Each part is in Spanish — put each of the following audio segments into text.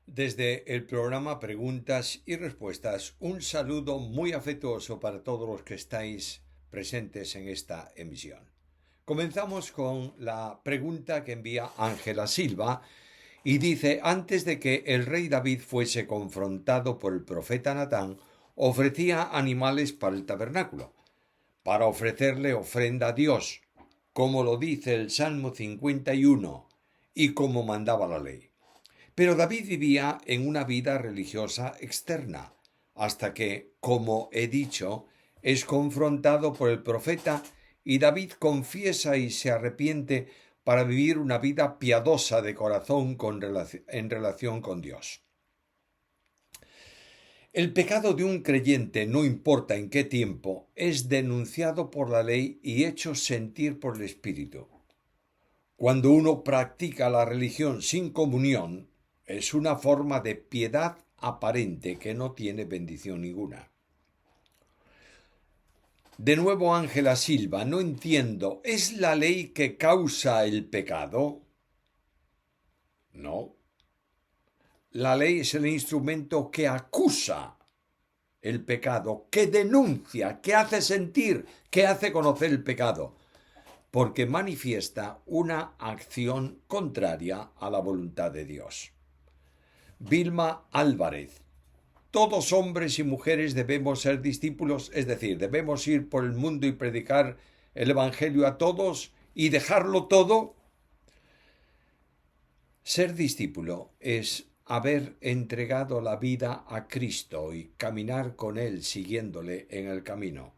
Desde el programa Preguntas y Respuestas, un saludo muy afectuoso para todos los que estáis presentes en esta emisión. Comenzamos con la pregunta que envía Ángela Silva y dice, antes de que el rey David fuese confrontado por el profeta Natán, ofrecía animales para el tabernáculo, para ofrecerle ofrenda a Dios, como lo dice el Salmo 51 y como mandaba la ley. Pero David vivía en una vida religiosa externa, hasta que, como he dicho, es confrontado por el profeta y David confiesa y se arrepiente para vivir una vida piadosa de corazón en relación con Dios. El pecado de un creyente, no importa en qué tiempo, es denunciado por la ley y hecho sentir por el Espíritu. Cuando uno practica la religión sin comunión, es una forma de piedad aparente que no tiene bendición ninguna. De nuevo Ángela Silva, no entiendo, ¿es la ley que causa el pecado? No. La ley es el instrumento que acusa el pecado, que denuncia, que hace sentir, que hace conocer el pecado, porque manifiesta una acción contraria a la voluntad de Dios. Vilma Álvarez. Todos hombres y mujeres debemos ser discípulos, es decir, debemos ir por el mundo y predicar el Evangelio a todos y dejarlo todo. Ser discípulo es haber entregado la vida a Cristo y caminar con Él siguiéndole en el camino.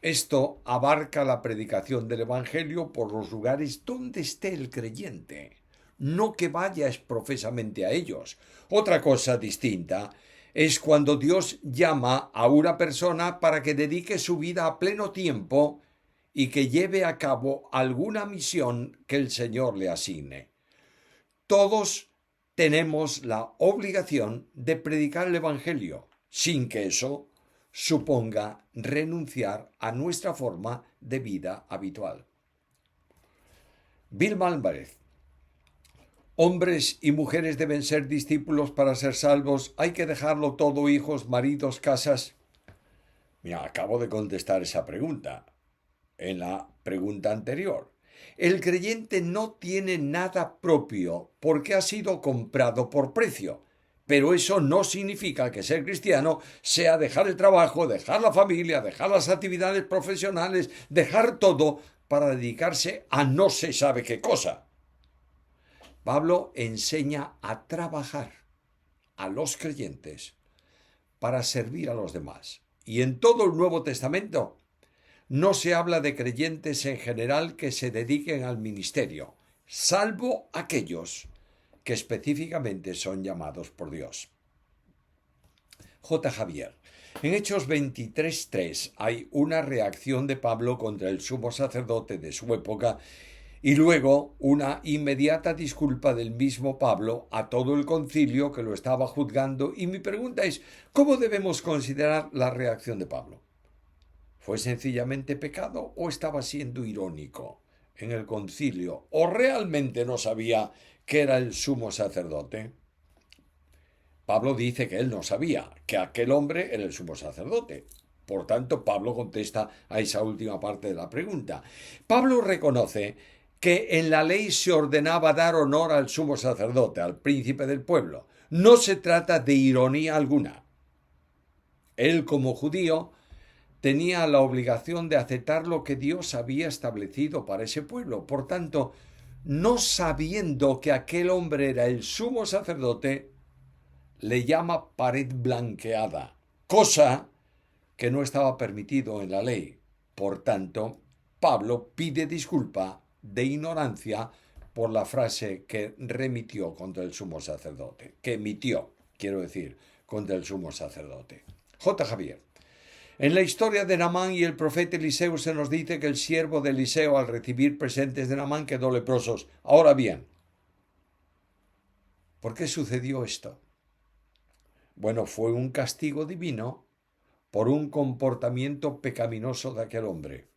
Esto abarca la predicación del Evangelio por los lugares donde esté el creyente, no que vayas profesamente a ellos. Otra cosa distinta es cuando Dios llama a una persona para que dedique su vida a pleno tiempo y que lleve a cabo alguna misión que el Señor le asigne. Todos tenemos la obligación de predicar el Evangelio, sin que eso suponga renunciar a nuestra forma de vida habitual. Vilma Álvarez. Hombres y mujeres deben ser discípulos para ser salvos. Hay que dejarlo todo, hijos, maridos, casas. Mira, acabo de contestar esa pregunta en la pregunta anterior. El creyente no tiene nada propio porque ha sido comprado por precio. Pero eso no significa que ser cristiano sea dejar el trabajo, dejar la familia, dejar las actividades profesionales, dejar todo para dedicarse a no se sabe qué cosa. Pablo enseña a trabajar a los creyentes para servir a los demás. Y en todo el Nuevo Testamento no se habla de creyentes en general que se dediquen al ministerio, salvo aquellos que específicamente son llamados por Dios. J. Javier. En Hechos 23:3 hay una reacción de Pablo contra el sumo sacerdote de su época y luego una inmediata disculpa del mismo Pablo a todo el concilio que lo estaba juzgando. Y mi pregunta es, ¿cómo debemos considerar la reacción de Pablo? ¿Fue sencillamente pecado o estaba siendo irónico en el concilio? ¿O realmente no sabía que era el sumo sacerdote? Pablo dice que él no sabía que aquel hombre era el sumo sacerdote. Por tanto, Pablo contesta a esa última parte de la pregunta. Pablo reconoce que en la ley se ordenaba dar honor al sumo sacerdote, al príncipe del pueblo. No se trata de ironía alguna. Él, como judío, tenía la obligación de aceptar lo que Dios había establecido para ese pueblo. Por tanto, no sabiendo que aquel hombre era el sumo sacerdote, le llama pared blanqueada, cosa que no estaba permitido en la ley. Por tanto, Pablo pide disculpa de ignorancia por la frase que remitió contra el sumo sacerdote, que emitió, quiero decir, contra el sumo sacerdote. J. Javier. En la historia de Naamán y el profeta Eliseo se nos dice que el siervo de Eliseo, al recibir presentes de Naamán, quedó leproso. Ahora bien, ¿por qué sucedió esto? Bueno, fue un castigo divino por un comportamiento pecaminoso de aquel hombre.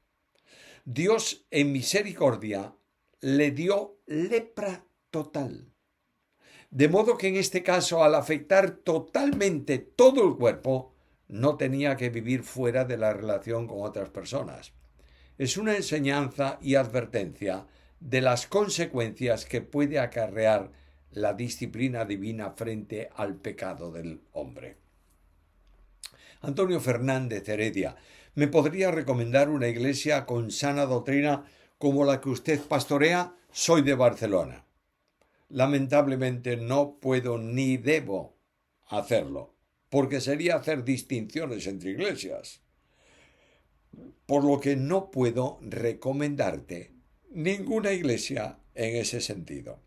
Dios, en misericordia, le dio lepra total. De modo que en este caso, al afectar totalmente todo el cuerpo, no tenía que vivir fuera de la relación con otras personas. Es una enseñanza y advertencia de las consecuencias que puede acarrear la disciplina divina frente al pecado del hombre. Antonio Fernández Heredia, ¿me podría recomendar una iglesia con sana doctrina como la que usted pastorea? Soy de Barcelona. Lamentablemente no puedo ni debo hacerlo, porque sería hacer distinciones entre iglesias. Por lo que no puedo recomendarte ninguna iglesia en ese sentido.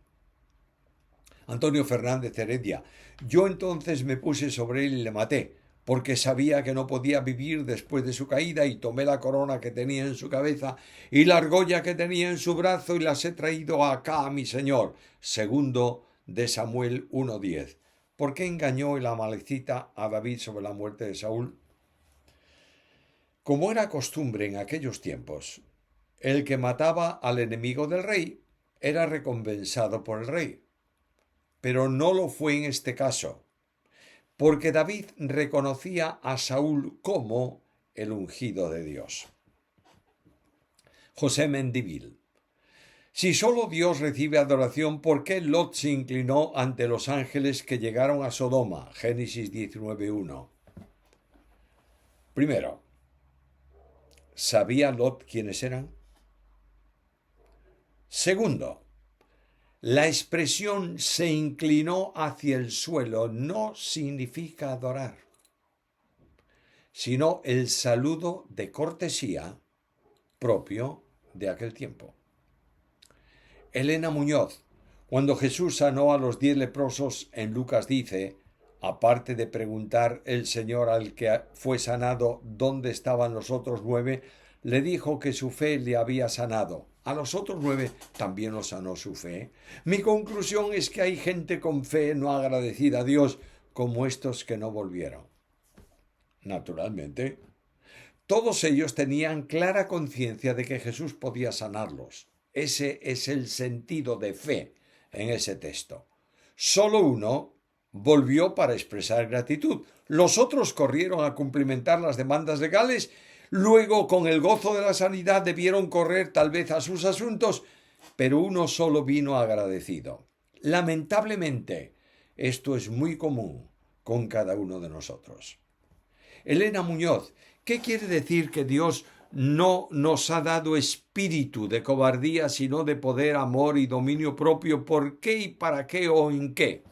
Antonio Fernández Heredia, yo entonces me puse sobre él y le maté, porque sabía que no podía vivir después de su caída, y tomé la corona que tenía en su cabeza y la argolla que tenía en su brazo y las he traído acá a mi señor. Segundo de Samuel 1:10. ¿Por qué engañó el amalecita a David sobre la muerte de Saúl? Como era costumbre en aquellos tiempos, el que mataba al enemigo del rey era recompensado por el rey. Pero no lo fue en este caso, porque David reconocía a Saúl como el ungido de Dios. José Mendivil. Si solo Dios recibe adoración, ¿por qué Lot se inclinó ante los ángeles que llegaron a Sodoma? Génesis 19:1. Primero, ¿sabía Lot quiénes eran? Segundo, la expresión se inclinó hacia el suelo no significa adorar, sino el saludo de cortesía propio de aquel tiempo. Elena Muñoz, cuando Jesús sanó a los 10 leprosos en Lucas dice, aparte de preguntar el Señor al que fue sanado dónde estaban los otros 9, le dijo que su fe le había sanado. A los otros 9 también los sanó su fe. Mi conclusión es que hay gente con fe no agradecida a Dios como estos que no volvieron. Naturalmente, todos ellos tenían clara conciencia de que Jesús podía sanarlos. Ese es el sentido de fe en ese texto. Solo uno volvió para expresar gratitud. Los otros corrieron a cumplimentar las demandas legales. Luego, con el gozo de la sanidad, debieron correr tal vez a sus asuntos, pero uno solo vino agradecido. Lamentablemente, esto es muy común con cada uno de nosotros. Elena Muñoz, ¿qué quiere decir que Dios no nos ha dado espíritu de cobardía, sino de poder, amor y dominio propio? ¿Por qué y para qué o en qué?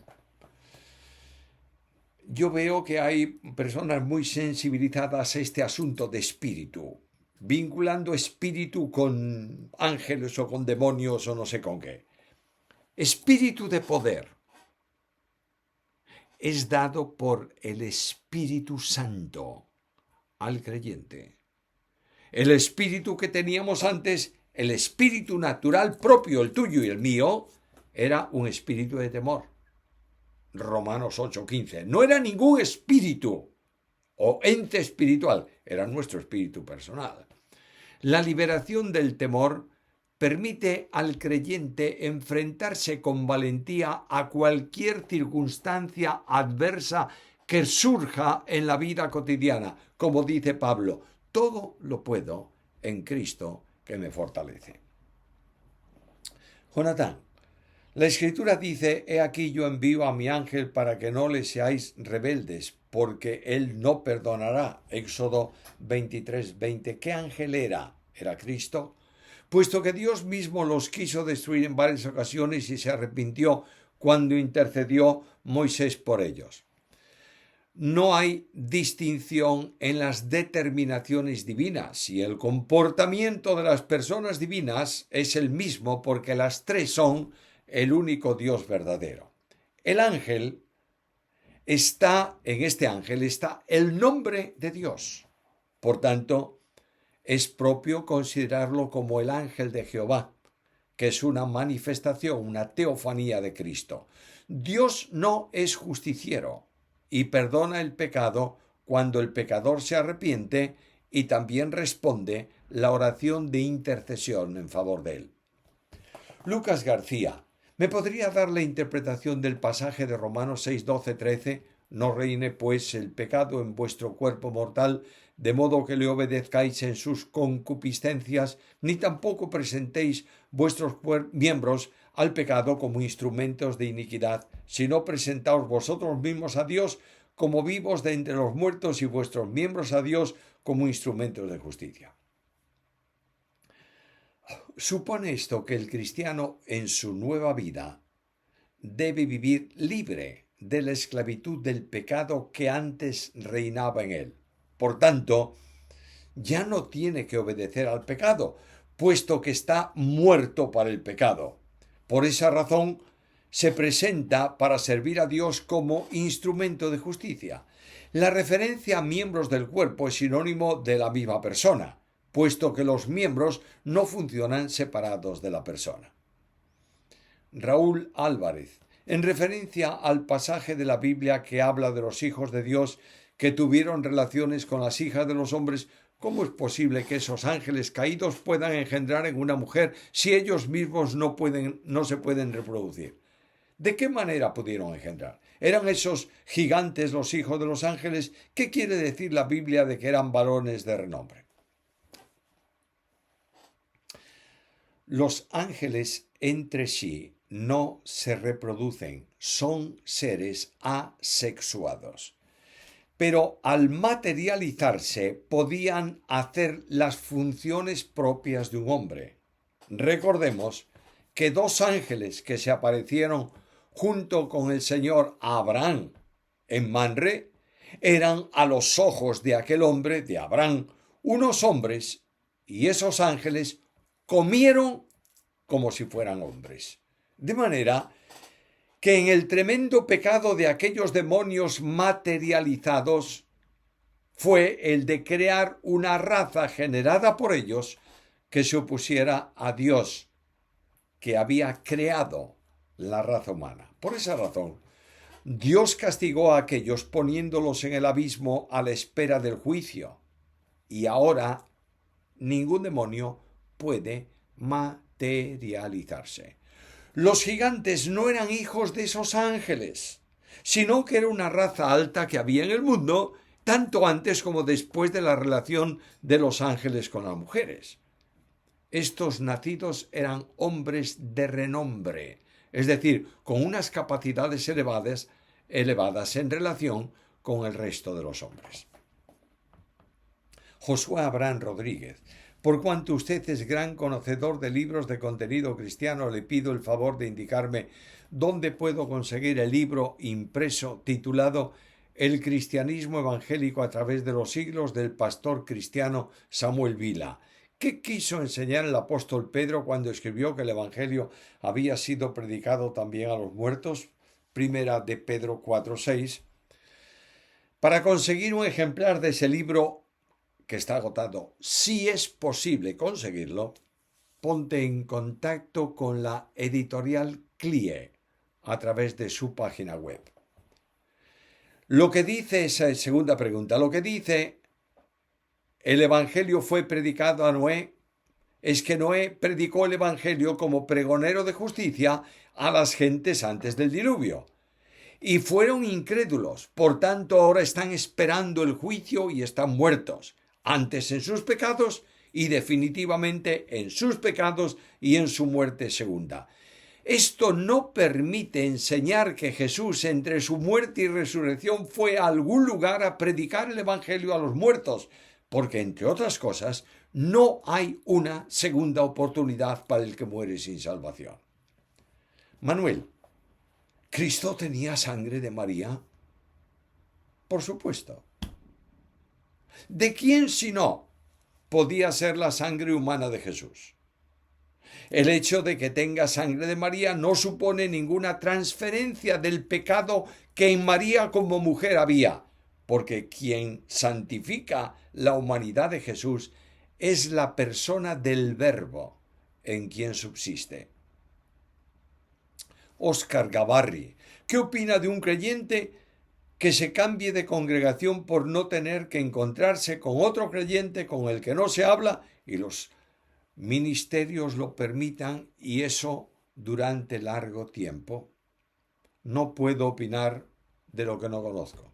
Yo veo que hay personas muy sensibilizadas a este asunto de espíritu, vinculando espíritu con ángeles o con demonios o no sé con qué. Espíritu de poder es dado por el Espíritu Santo al creyente. El espíritu que teníamos antes, el espíritu natural propio, el tuyo y el mío, era un espíritu de temor. Romanos 8:15. No era ningún espíritu o ente espiritual, era nuestro espíritu personal. La liberación del temor permite al creyente enfrentarse con valentía a cualquier circunstancia adversa que surja en la vida cotidiana. Como dice Pablo, todo lo puedo en Cristo que me fortalece. Jonatán, la Escritura dice, he aquí yo envío a mi ángel para que no le seáis rebeldes, porque él no perdonará. Éxodo 23:20. ¿Qué ángel era? ¿Era Cristo? Puesto que Dios mismo los quiso destruir en varias ocasiones y se arrepintió cuando intercedió Moisés por ellos. No hay distinción en las determinaciones divinas y el comportamiento de las personas divinas es el mismo porque las tres son el único Dios verdadero. El ángel en este ángel está el nombre de Dios. Por tanto, es propio considerarlo como el ángel de Jehová, que es una manifestación, una teofanía de Cristo. Dios no es justiciero y perdona el pecado cuando el pecador se arrepiente y también responde la oración de intercesión en favor de él. Lucas García, ¿Me podría dar la interpretación del pasaje de Romanos 6, 12, 13? No reine pues el pecado en vuestro cuerpo mortal, de modo que le obedezcáis en sus concupiscencias, ni tampoco presentéis vuestros miembros al pecado como instrumentos de iniquidad, sino presentaos vosotros mismos a Dios como vivos de entre los muertos y vuestros miembros a Dios como instrumentos de justicia. Supone esto que el cristiano en su nueva vida debe vivir libre de la esclavitud del pecado que antes reinaba en él. Por tanto, ya no tiene que obedecer al pecado, puesto que está muerto para el pecado. Por esa razón, se presenta para servir a Dios como instrumento de justicia. La referencia a miembros del cuerpo es sinónimo de la misma persona, puesto que los miembros no funcionan separados de la persona. Raúl Álvarez, en referencia al pasaje de la Biblia que habla de los hijos de Dios que tuvieron relaciones con las hijas de los hombres, ¿cómo es posible que esos ángeles caídos puedan engendrar en una mujer si ellos mismos no se pueden reproducir? ¿De qué manera pudieron engendrar? ¿Eran esos gigantes los hijos de los ángeles? ¿Qué quiere decir la Biblia de que eran varones de renombre? Los ángeles entre sí no se reproducen, son seres asexuados. Pero al materializarse podían hacer las funciones propias de un hombre. Recordemos que dos ángeles que se aparecieron junto con el Señor a Abraham en Manre eran a los ojos de aquel hombre, de Abraham, unos hombres, y esos ángeles comieron como si fueran hombres. De manera que en el tremendo pecado de aquellos demonios materializados fue el de crear una raza generada por ellos que se opusiera a Dios, que había creado la raza humana. Por esa razón, Dios castigó a aquellos poniéndolos en el abismo a la espera del juicio. Y ahora ningún demonio puede materializarse. Los gigantes no eran hijos de esos ángeles, sino que era una raza alta que había en el mundo, tanto antes como después de la relación de los ángeles con las mujeres. Estos nacidos eran hombres de renombre, es decir, con unas capacidades elevadas en relación con el resto de los hombres. Josué Abraham Rodríguez: por cuanto usted es gran conocedor de libros de contenido cristiano, le pido el favor de indicarme dónde puedo conseguir el libro impreso titulado El cristianismo evangélico a través de los siglos, del pastor cristiano Samuel Vila. ¿Qué quiso enseñar el apóstol Pedro cuando escribió que el evangelio había sido predicado también a los muertos? Primera de Pedro 4:6. Para conseguir un ejemplar de ese libro, que está agotado, si es posible conseguirlo, ponte en contacto con la editorial CLIE a través de su página web. Lo que dice esa segunda pregunta, lo que dice el evangelio fue predicado a Noé, es que Noé predicó el evangelio como pregonero de justicia a las gentes antes del diluvio. Y fueron incrédulos, por tanto ahora están esperando el juicio y están muertos, antes en sus pecados y definitivamente en sus pecados y en su muerte segunda. Esto no permite enseñar que Jesús entre su muerte y resurrección fue a algún lugar a predicar el evangelio a los muertos, porque entre otras cosas no hay una segunda oportunidad para el que muere sin salvación. Manuel, ¿Cristo tenía sangre de María? Por supuesto. ¿De quién si no podía ser la sangre humana de Jesús? El hecho de que tenga sangre de María no supone ninguna transferencia del pecado que en María como mujer había, porque quien santifica la humanidad de Jesús es la persona del Verbo en quien subsiste. Óscar Gavarri, ¿qué opina de un creyente que se cambie de congregación por no tener que encontrarse con otro creyente con el que no se habla y los ministerios lo permitan y eso durante largo tiempo? No puedo opinar de lo que no conozco.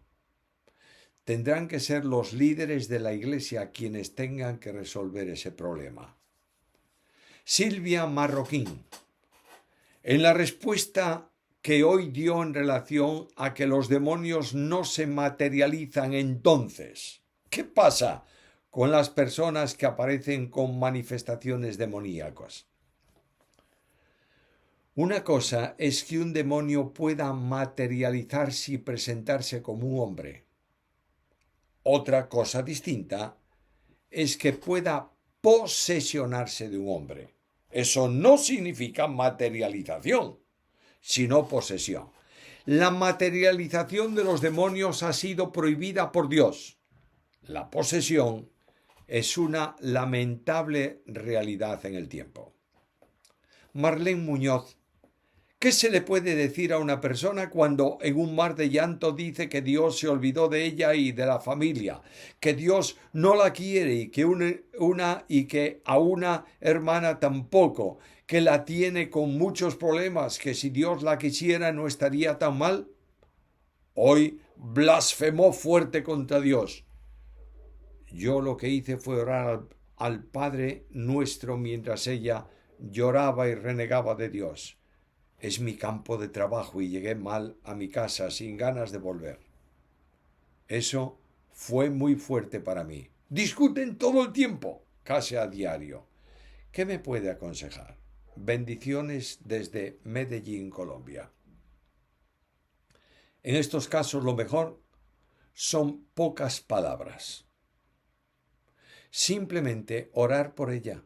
Tendrán que ser los líderes de la Iglesia quienes tengan que resolver ese problema. Silvia Marroquín, en la respuesta que hoy dio en relación a que los demonios no se materializan entonces, ¿qué pasa con las personas que aparecen con manifestaciones demoníacas? Una cosa es que un demonio pueda materializarse y presentarse como un hombre. Otra cosa distinta es que pueda posesionarse de un hombre. Eso no significa materialización, sino posesión. La materialización de los demonios ha sido prohibida por Dios. La posesión es una lamentable realidad en el tiempo. Marlene Muñoz, ¿qué se le puede decir a una persona cuando en un mar de llanto dice que Dios se olvidó de ella y de la familia, que Dios no la quiere y que a una hermana tampoco, que la tiene con muchos problemas, que si Dios la quisiera no estaría tan mal? Hoy blasfemó fuerte contra Dios. Yo lo que hice fue orar al Padre Nuestro mientras ella lloraba y renegaba de Dios. Es mi campo de trabajo y llegué mal a mi casa sin ganas de volver. Eso fue muy fuerte para mí. Discuten todo el tiempo, casi a diario. ¿Qué me puede aconsejar? Bendiciones desde Medellín, Colombia. En estos casos lo mejor son pocas palabras. Simplemente orar por ella.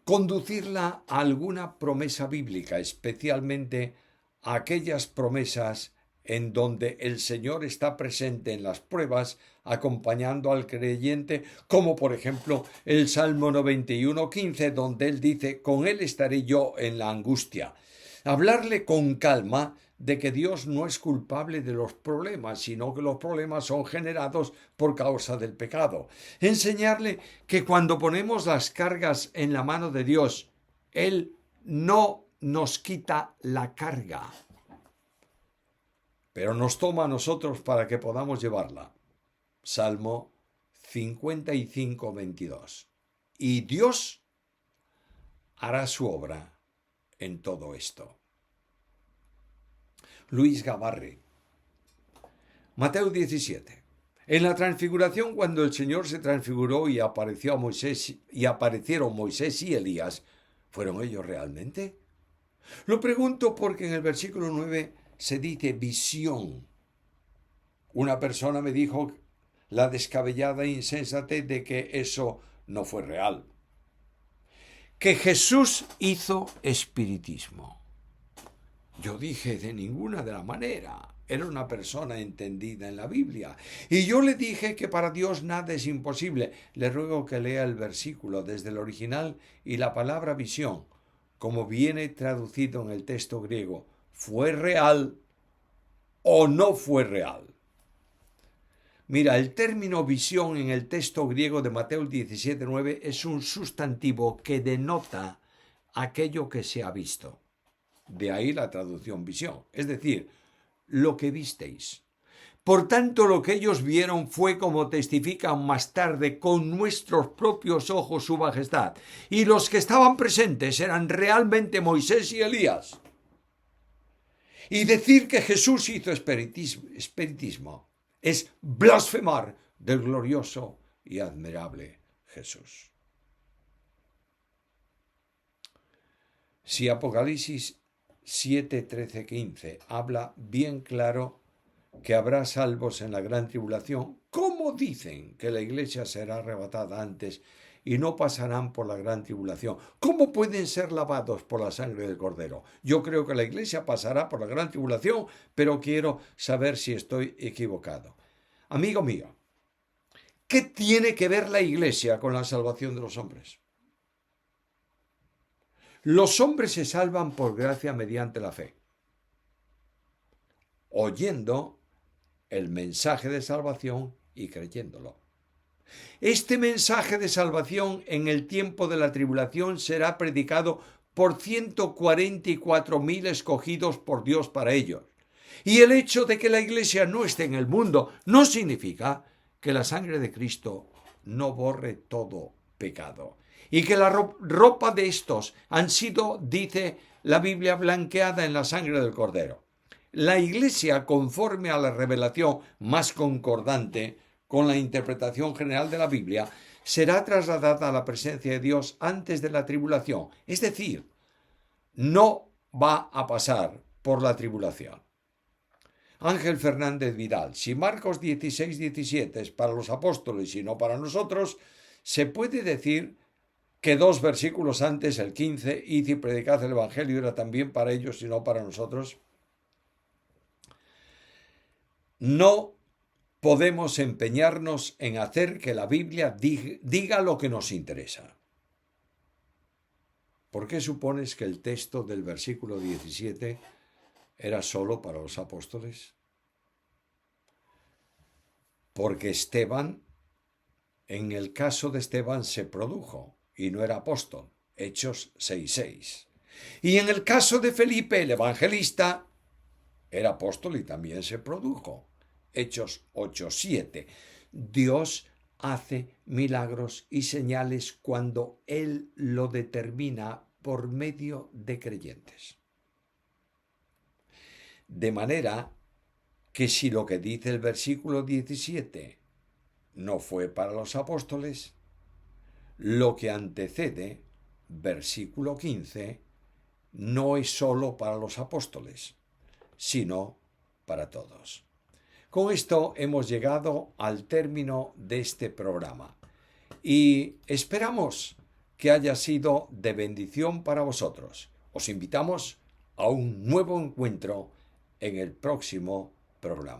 Conducirla a alguna promesa bíblica, especialmente a aquellas promesas en donde el Señor está presente en las pruebas, acompañando al creyente, como por ejemplo el Salmo 91:15, donde Él dice, con Él estaré yo en la angustia. Hablarle con calma de que Dios no es culpable de los problemas, sino que los problemas son generados por causa del pecado. Enseñarle que cuando ponemos las cargas en la mano de Dios, Él no nos quita la carga, pero nos toma a nosotros para que podamos llevarla. Salmo 55:22. Y Dios hará su obra en todo esto. Luis Gavarre. Mateo 17. En la transfiguración, cuando el Señor se transfiguró y aparecieron Moisés y Elías, ¿fueron ellos realmente? Lo pregunto porque en el versículo 9 se dice visión. Una persona me dijo la descabellada insensatez de que eso no fue real. Que Jesús hizo espiritismo. Yo dije, de ninguna de la manera. Era una persona entendida en la Biblia. Y yo le dije que para Dios nada es imposible. Le ruego que lea el versículo desde el original y la palabra visión, como viene traducido en el texto griego. ¿Fue real o no fue real? Mira, el término visión en el texto griego de Mateo 17:9 es un sustantivo que denota aquello que se ha visto. De ahí la traducción visión, es decir, lo que visteis. Por tanto, lo que ellos vieron fue, como testifican más tarde, con nuestros propios ojos su majestad. Y los que estaban presentes eran realmente Moisés y Elías. Y decir que Jesús hizo espiritismo es blasfemar del glorioso y admirable Jesús. Si Apocalipsis 7, 13, 15 habla bien claro que habrá salvos en la gran tribulación, ¿cómo dicen que la iglesia será arrebatada antes y no pasarán por la gran tribulación? ¿Cómo pueden ser lavados por la sangre del Cordero? Yo creo que la iglesia pasará por la gran tribulación, pero quiero saber si estoy equivocado. Amigo mío, ¿qué tiene que ver la iglesia con la salvación de los hombres? Los hombres se salvan por gracia mediante la fe, oyendo el mensaje de salvación y creyéndolo. Este mensaje de salvación en el tiempo de la tribulación será predicado por 144.000 escogidos por Dios para ellos. Y el hecho de que la Iglesia no esté en el mundo no significa que la sangre de Cristo no borre todo pecado. Y que la ropa de estos han sido, dice la Biblia, blanqueada en la sangre del Cordero. La Iglesia, conforme a la revelación más concordante con la interpretación general de la Biblia, será trasladada a la presencia de Dios antes de la tribulación. Es decir, no va a pasar por la tribulación. Ángel Fernández Vidal, si Marcos 16-17 es para los apóstoles y no para nosotros, se puede decir que 2 versículos antes, el 15, id y predicad el Evangelio, era también para ellos y no para nosotros. No podemos empeñarnos en hacer que la Biblia diga lo que nos interesa. ¿Por qué supones que el texto del versículo 17 era solo para los apóstoles? Porque Esteban, en el caso de Esteban, se produjo y no era apóstol. Hechos 6:6. Y en el caso de Felipe, el evangelista, era apóstol y también se produjo. Hechos 8:7. Dios hace milagros y señales cuando Él lo determina por medio de creyentes. De manera que si lo que dice el versículo 17 no fue para los apóstoles, lo que antecede, versículo 15, no es solo para los apóstoles, sino para todos. Con esto hemos llegado al término de este programa y esperamos que haya sido de bendición para vosotros. Os invitamos a un nuevo encuentro en el próximo programa.